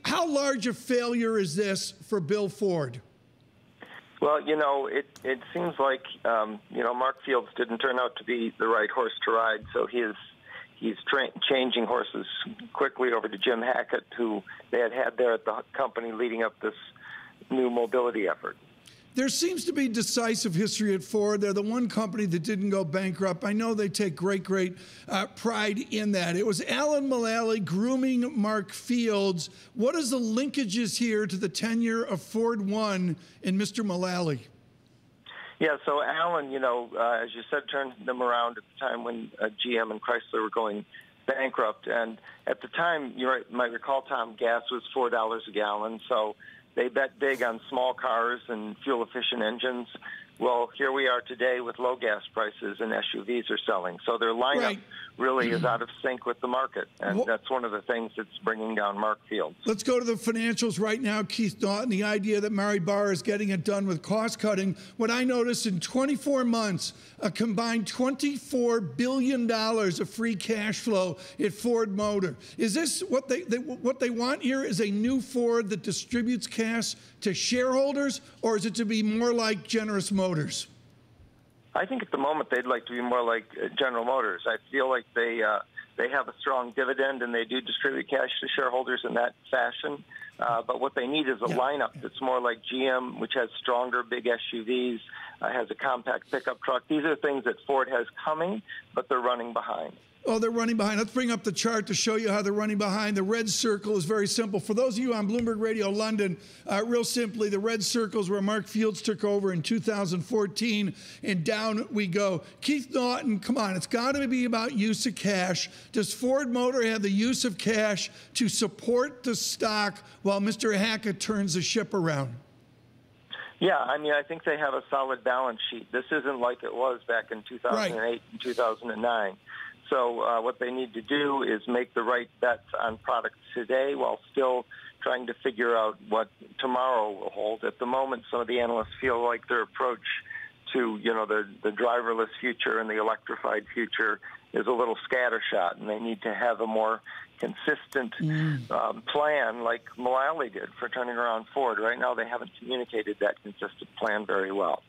How large a failure is this for Bill Ford? Well, it seems like, Mark Fields didn't turn out to be the right horse to ride, so he's changing horses quickly over to Jim Hackett, who they had there at the company leading up this new mobility effort. There seems to be decisive history at Ford. They're the one company that didn't go bankrupt. I know they take great pride in that. It was Alan Mulally grooming Mark Fields. What is the linkages here to the tenure of Ford One and Mr. Mulally? Yeah, so Alan, as you said, turned them around at the time when GM and Chrysler were going bankrupt. And at the time, you might recall, Tom, gas was $4 a gallon. So they bet big on small cars and fuel-efficient engines. Well, here we are today with low gas prices and SUVs are selling. So their lineup really is out of sync with the market, and that's one of the things that's bringing down Mark Fields. Let's go to the financials right now, Keith Naughton. The idea that Mary Barra is getting it done with cost-cutting. What I noticed in 24 months, a combined $24 billion of free cash flow at Ford Motor. Is this what they want here is a new Ford that distributes cash to shareholders, or is it to be more like Generous Motors? I think at the moment they'd like to be more like General Motors. I feel like they have a strong dividend and they do distribute cash to shareholders in that fashion. But what they need is a lineup that's more like GM, which has stronger, big SUVs, has a compact pickup truck. These are things that Ford has coming, but they're running behind. Oh, they're running behind. Let's bring up the chart to show you how they're running behind. The red circle is very simple. For those of you on Bloomberg Radio London, real simply, the red circle is where Mark Fields took over in 2014, and down we go. Keith Naughton, come on, it's got to be about use of cash. Does Ford Motor have the use of cash to support the stock while Mr. Hackett turns the ship around? Yeah, I think they have a solid balance sheet. This isn't like it was back in 2008 and 2009. So what they need to do is make the right bets on products today while still trying to figure out what tomorrow will hold. At the moment, some of the analysts feel like their approach to, the driverless future and the electrified future is a little scattershot, and they need to have a more consistent plan like Mulally did for turning around Ford. Right now, they haven't communicated that consistent plan very well.